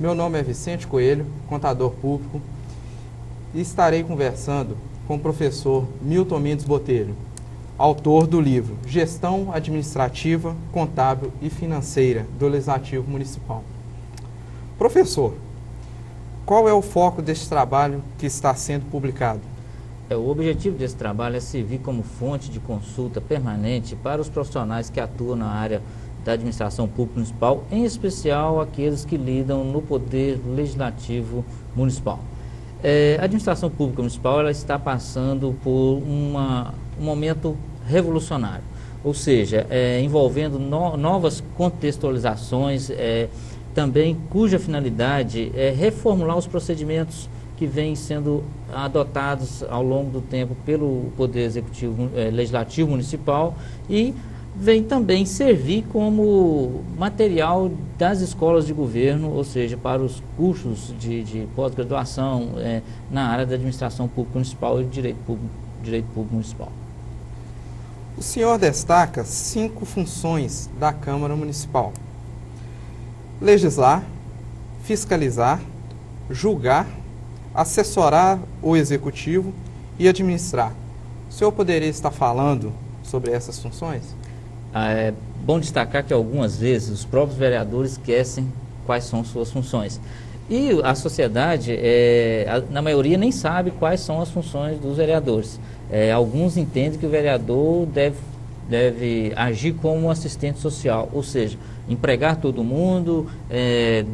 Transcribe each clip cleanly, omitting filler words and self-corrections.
Meu nome é Vicente Coelho, contador público, e estarei conversando com o professor Milton Mendes Botelho, autor do livro Gestão Administrativa, Contábil e Financeira do Legislativo Municipal. Professor, qual é o foco deste trabalho que está sendo publicado? O objetivo desse trabalho é servir como fonte de consulta permanente para os profissionais que atuam na área da administração pública municipal, em especial aqueles que lidam no poder legislativo municipal. A administração pública municipal ela está passando por um momento revolucionário, ou seja, envolvendo novas contextualizações, também cuja finalidade é reformular os procedimentos que vêm sendo adotados ao longo do tempo pelo Poder Executivo Legislativo Municipal e vem também servir como material das escolas de governo, ou seja, para os cursos de pós-graduação na área da administração pública municipal e direito público municipal. O senhor destaca 5 funções da Câmara Municipal: legislar, fiscalizar, julgar, assessorar o Executivo e administrar. O senhor poderia estar falando sobre essas funções? É bom destacar que algumas vezes os próprios vereadores esquecem quais são suas funções. E a sociedade, na maioria, nem sabe quais são as funções dos vereadores. Alguns entendem que o vereador deve agir como um assistente social, ou seja, empregar todo mundo,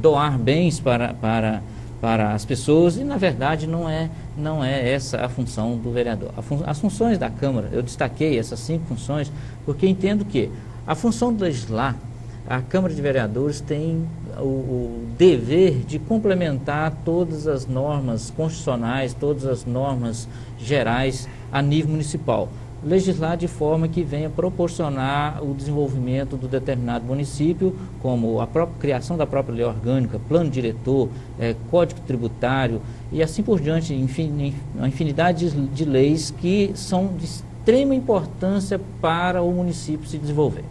doar bens para as pessoas, e na verdade não é essa a função do vereador. As funções da Câmara, eu destaquei essas 5 funções, porque entendo que a função de legislar, a Câmara de Vereadores tem o dever de complementar todas as normas constitucionais, todas as normas gerais a nível municipal. Legislar de forma que venha proporcionar o desenvolvimento do determinado município, como a própria criação da própria lei orgânica, plano diretor, código tributário e assim por diante, enfim, uma infinidade de leis que são de extrema importância para o município se desenvolver.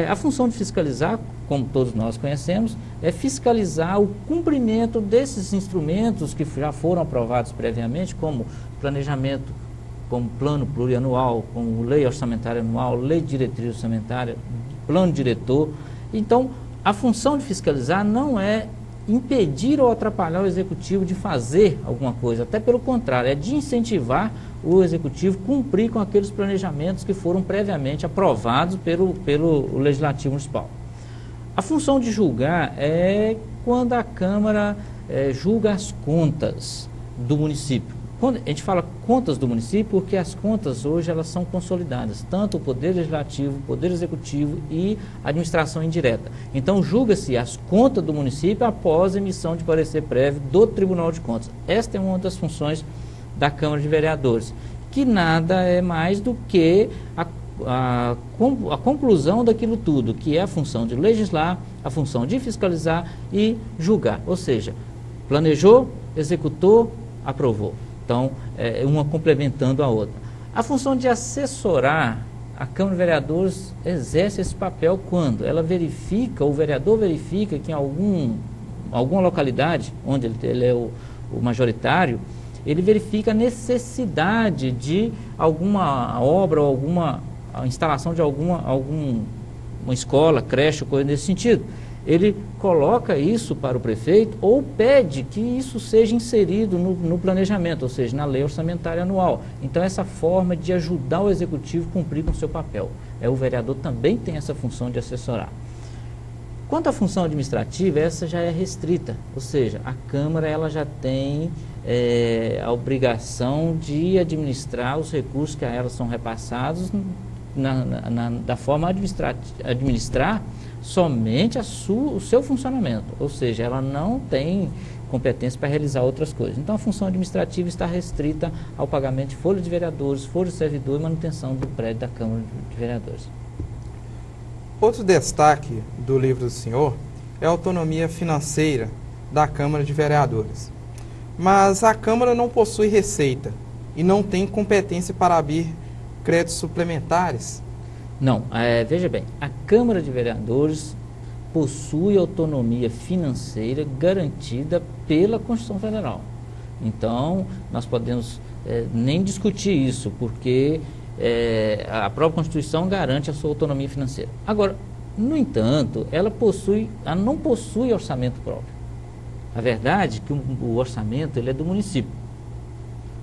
A função de fiscalizar, como todos nós conhecemos, é fiscalizar o cumprimento desses instrumentos que já foram aprovados previamente, como planejamento, como plano plurianual, como lei orçamentária anual, lei de diretriz orçamentária, plano diretor. Então, a função de fiscalizar não é impedir ou atrapalhar o executivo de fazer alguma coisa, até pelo contrário, é de incentivar o executivo a cumprir com aqueles planejamentos que foram previamente aprovados pelo Legislativo Municipal. A função de julgar é quando a Câmara julga as contas do município. Quando a gente fala contas do município, porque as contas hoje elas são consolidadas, tanto o Poder Legislativo, o Poder Executivo e a administração indireta. Então, julga-se as contas do município após a emissão de parecer prévio do Tribunal de Contas. Esta é uma das funções da Câmara de Vereadores, que nada é mais do que a conclusão daquilo tudo, que é a função de legislar, a função de fiscalizar e julgar. Ou seja, planejou, executou, aprovou. Então, uma complementando a outra. A função de assessorar, a Câmara de Vereadores exerce esse papel quando ela verifica, o vereador verifica que em alguma localidade, onde ele é o majoritário, ele verifica a necessidade de alguma obra ou alguma instalação de uma escola, creche, coisa nesse sentido. Ele coloca isso para o prefeito ou pede que isso seja inserido no planejamento, ou seja, na lei orçamentária anual. Então, essa forma de ajudar o executivo a cumprir com o seu papel. O vereador também tem essa função de assessorar. Quanto à função administrativa, essa já é restrita, ou seja, a Câmara ela já tem a obrigação de administrar os recursos que a ela são repassados da forma administrar somente o seu funcionamento, ou seja, ela não tem competência para realizar outras coisas. Então, a função administrativa está restrita ao pagamento de folha de vereadores, folha de servidor e manutenção do prédio da Câmara de Vereadores. Outro destaque do livro do senhor é a autonomia financeira da Câmara de Vereadores. Mas a Câmara não possui receita e não tem competência para abrir créditos suplementares. Não, veja bem, a Câmara de Vereadores possui autonomia financeira garantida pela Constituição Federal. Então, nós podemos nem discutir isso, porque a própria Constituição garante a sua autonomia financeira. Agora, no entanto, ela não possui orçamento próprio. A verdade é que o orçamento ele é do município.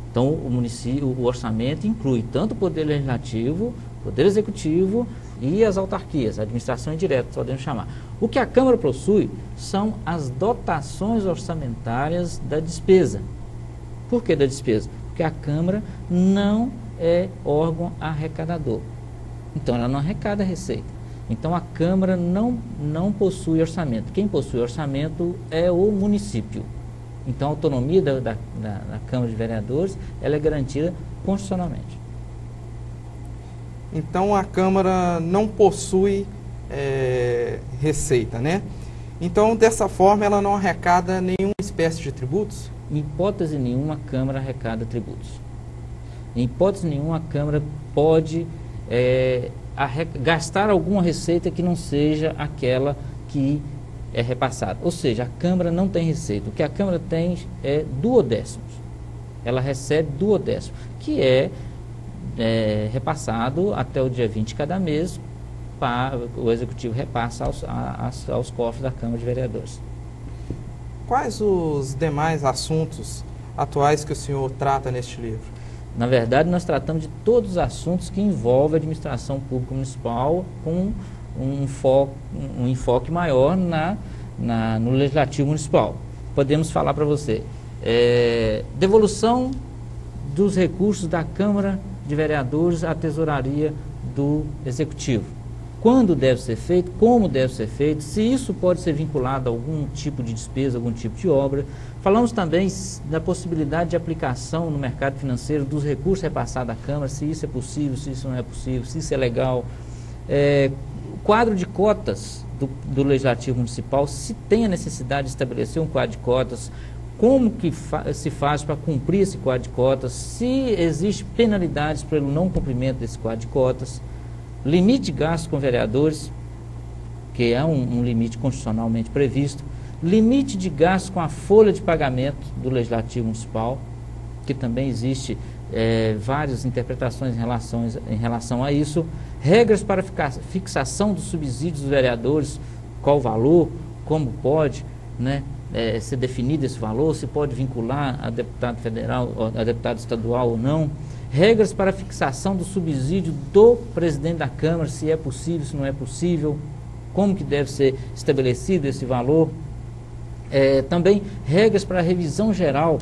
Então, o orçamento inclui tanto o Poder Legislativo, o Poder Executivo e as autarquias, a administração indireta, podemos chamar. O que a Câmara possui são as dotações orçamentárias da despesa. Por que da despesa? Porque a Câmara não é órgão arrecadador. Então, ela não arrecada receita. Então, a Câmara não possui orçamento. Quem possui orçamento é o município. Então, a autonomia da Câmara de Vereadores ela é garantida constitucionalmente. Então, a Câmara não possui receita, né? Então, dessa forma, ela não arrecada nenhuma espécie de tributos? Em hipótese nenhuma, a Câmara arrecada tributos. Em hipótese nenhuma, a Câmara pode gastar alguma receita que não seja aquela que é repassada. Ou seja, a Câmara não tem receita. O que a Câmara tem é duodécimos. Ela recebe duodécimo, que é repassado até o dia 20 de cada mês, o Executivo repassa aos cofres da Câmara de Vereadores. Quais os demais assuntos atuais que o senhor trata neste livro? Na verdade, nós tratamos de todos os assuntos que envolvem a administração pública municipal com um enfoque maior no Legislativo Municipal. Podemos falar para você. Devolução dos recursos da Câmara de Vereadores à Tesouraria do Executivo. Quando deve ser feito, como deve ser feito, se isso pode ser vinculado a algum tipo de despesa, algum tipo de obra. Falamos também da possibilidade de aplicação no mercado financeiro dos recursos repassados à Câmara, se isso é possível, se isso não é possível, se isso é legal. Quadro de cotas do Legislativo Municipal, se tem a necessidade de estabelecer um quadro de cotas, como que se faz para cumprir esse quadro de cotas, se existe penalidades pelo não cumprimento desse quadro de cotas. Limite de gastos com vereadores, que é um limite constitucionalmente previsto. Limite de gastos com a folha de pagamento do Legislativo Municipal, que também existe várias interpretações em relação a isso. Regras para fixação dos subsídios dos vereadores, qual o valor, como pode ser definido esse valor, se pode vincular a deputado federal, a deputado estadual ou não. Regras para fixação do subsídio do presidente da Câmara, se é possível, se não é possível, como que deve ser estabelecido esse valor. Também regras para a revisão geral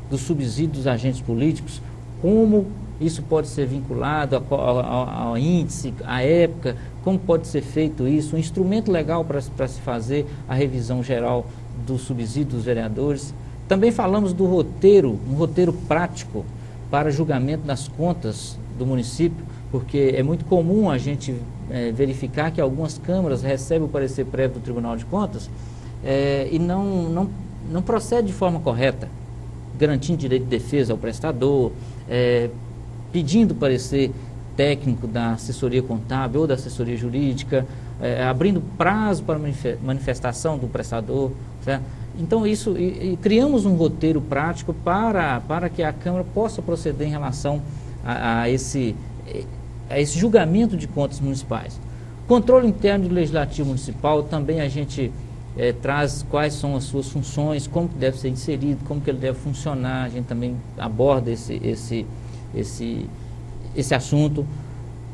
do subsídio dos agentes políticos, como isso pode ser vinculado ao índice, à época, como pode ser feito isso, um instrumento legal para se fazer a revisão geral do subsídio dos vereadores. Também falamos do roteiro, um roteiro prático para julgamento das contas do município, porque é muito comum a gente verificar que algumas câmaras recebem o parecer prévio do Tribunal de Contas e não procede de forma correta, garantindo direito de defesa ao prestador, pedindo parecer técnico da assessoria contábil ou da assessoria jurídica, abrindo prazo para manifestação do prestador, certo? Então, criamos um roteiro prático para que a Câmara possa proceder em relação a esse julgamento de contas municipais. Controle interno do Legislativo Municipal, também a gente traz quais são as suas funções, como que deve ser inserido, como que ele deve funcionar, a gente também aborda esse assunto.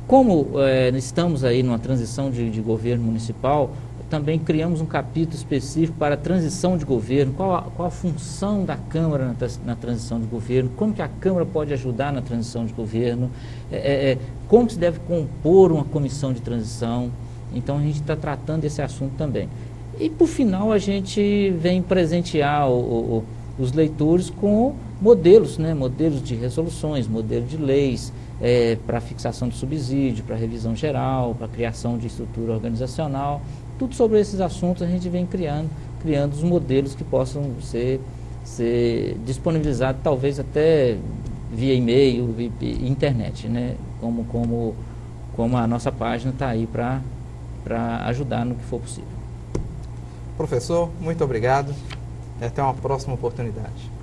Como estamos aí numa transição de governo municipal, também criamos um capítulo específico para a transição de governo, qual a função da Câmara na transição de governo, como que a Câmara pode ajudar na transição de governo, como se deve compor uma comissão de transição. Então, a gente está tratando desse assunto também. E, por final, a gente vem presentear os leitores com modelos, modelos de resoluções, modelos de leis, para fixação de subsídio, para revisão geral, para criação de estrutura organizacional. Tudo sobre esses assuntos a gente vem criando os modelos que possam ser disponibilizados, talvez até via e-mail, via internet, como a nossa página está aí para ajudar no que for possível. Professor, muito obrigado e até uma próxima oportunidade.